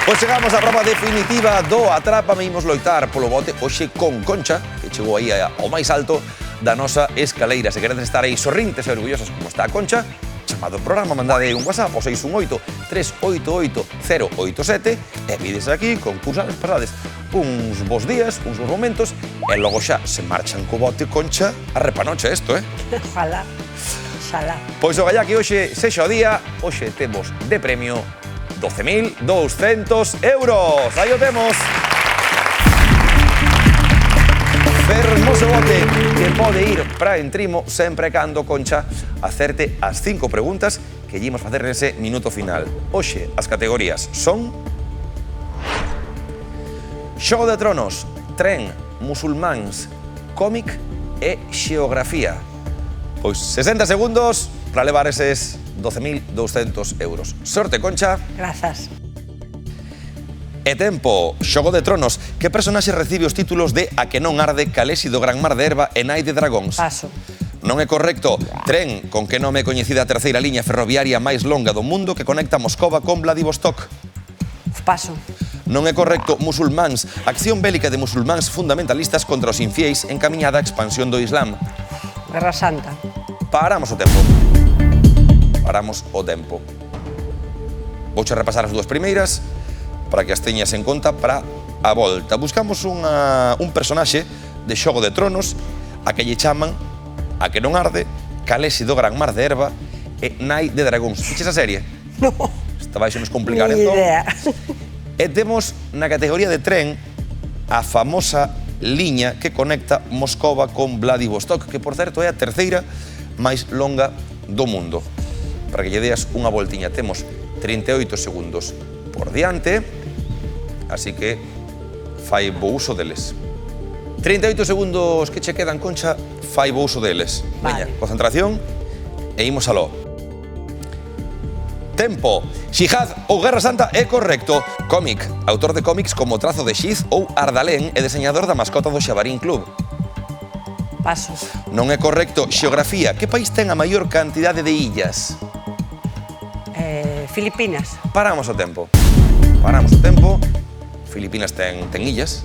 Pois chegamos á prova definitiva do Atrápame. Imos loitar polo bote hoxe con Concha, que chegou aí ao máis alto da nosa escaleira. Se queredes estar aí sorrintes e orgullosos como está a Concha, chamado programa, mandade un WhatsApp ao 618-388-087 e vides aquí, concursades, pasades uns bons días, uns bons momentos e logo xa se marchan co bote, Concha, a repanoche isto, Ojalá, ojalá. Pois o gallá que hoxe sexa o día, hoxe temos de premio 12.200 euros. Aí o temos. Fermoso bote que pode ir para Entrimo sempre cando Concha acerte as 5 preguntas que lle imos facer nese minuto final. Hoxe as categorías son Xogo de Tronos, Tren, Musulmáns, Cómic e Xeografía. Pois 60 segundos para levar eses 12.200 euros. Sorte, Concha. Grazas. E tempo, Xogo de Tronos. Que personaxe recibe os títulos de A que non arde, Calesi do Gran Mar de Herba e Nai de Dragóns? Paso. Non é correcto. Tren, con que nome é coñecida a terceira liña ferroviaria máis longa do mundo que conecta Moscova con Vladivostok? Paso. Non é correcto. Musulmáns, acción bélica de musulmáns fundamentalistas contra os infiéis encamiñada á expansión do Islam. Guerra Santa. Paramos o tempo. Paramos o tempo. Vouche repasar as dúas primeiras para que as teñas en conta para a volta. Buscamos un personaxe de Xogo de Tronos a que lle chaman A que non arde, Calesi do Gran Mar de Herba e Nai de Dragóns. Fiches a serie? No. Esta vai se nos complicar, Ni entón. idea. E temos na categoría de tren a famosa liña que conecta Moscova con Vladivostok, que por certo é a terceira máis longa do mundo. Para que lle deas unha voltiña, temos 38 segundos por diante, así que fai bo uso deles. 38 segundos que che quedan, Concha, fai bo uso deles. Veña, Vale. concentración e imos aló. Tempo. Xihad ou Guerra Santa é correcto. Cómic. Autor de cómics como Trazo de Xiz ou Ardalén e deseñador da mascota do Xabarín Club. Paso. Non é correcto. Xeografía. Que país ten a maior cantidade de illas? Filipinas. Paramos o tempo. Paramos o tempo. Filipinas ten illas.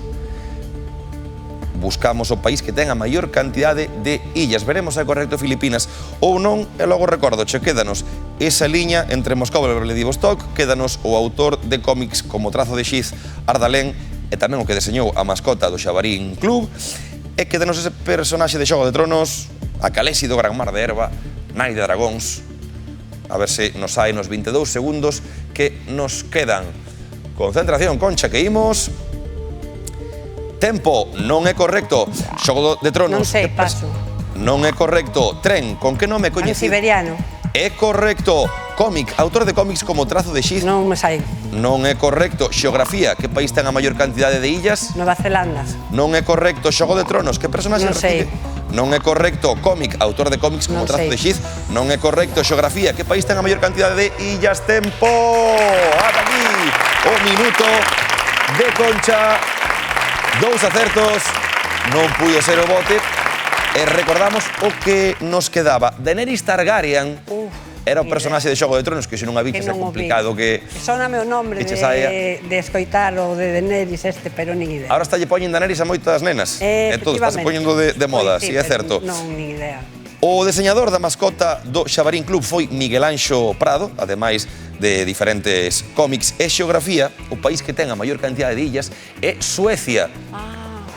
Buscamos o país que ten a maior cantidade de illas. Veremos se é correcto Filipinas ou non. E logo recordo, che quédanos esa liña entre Moscova e Vladivostok, quédanos o autor de cómics como Trazo de Xiz, Ardalén, e tamén o que deseñou a mascota do Xabarín Club, e quédanos ese personaxe de Xogo de Tronos, a Calesi do Gran Mar de Herba, Nai de Dragóns. A ver se nos hai nos 22 segundos que nos quedan. Concentración, Concha, que imos. Tempo, non é correcto. Xogo de Tronos. Non sei, paso. Non é correcto. Tren, con que nome é coñecido? Siberiano. É correcto. Cómic, autor de cómics como Trazo de Xiz. Non me sai. Non é correcto. Xeografía, que país ten a maior cantidade de illas? Nova Zelanda. Non é correcto. Xogo de Tronos, que personaxe Non sei. recibe? Non é correcto. Cómic, autor de cómics como Non Trazo sei. de Xiz. Non é correcto. Xeografía, que país ten a maior cantidade de illas? Tempo. Ata aquí o minuto de Concha. 2 acertos, non puido ser o bote. E recordamos o que nos quedaba. Daenerys Targaryen era o personaxe de Xogo de Tronos, que se non a biches é complicado que... Sóname o nombre que che saia. de escoitar o de Daenerys pero nin idea. Ahora está lle poñen Daenerys a moitas nenas. E todo está se poñendo de moda, si é certo. Non, nin idea. O deseñador da mascota do Xabarín Club foi Miguel Anxo Prado, ademais de diferentes cómics e xeografía. O país que ten a maior cantidade de illas é Suecia.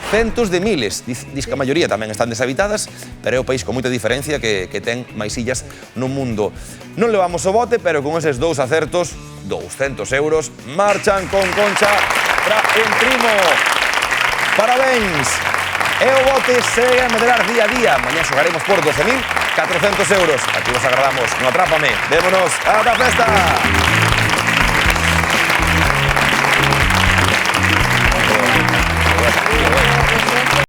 Centos de miles, diz que a maioría tamén están deshabitadas, pero é o país con moita diferencia que ten máis illas no mundo. Non levamos o bote, pero con eses 2 acertos, 200 euros, marchan con Concha para Entrimo. Parabéns! E o bote segue a medrar día a día. Mañá xogaremos por 12.400 euros. Aquí vos agradamos no Atrápame. Vémonos a la festa.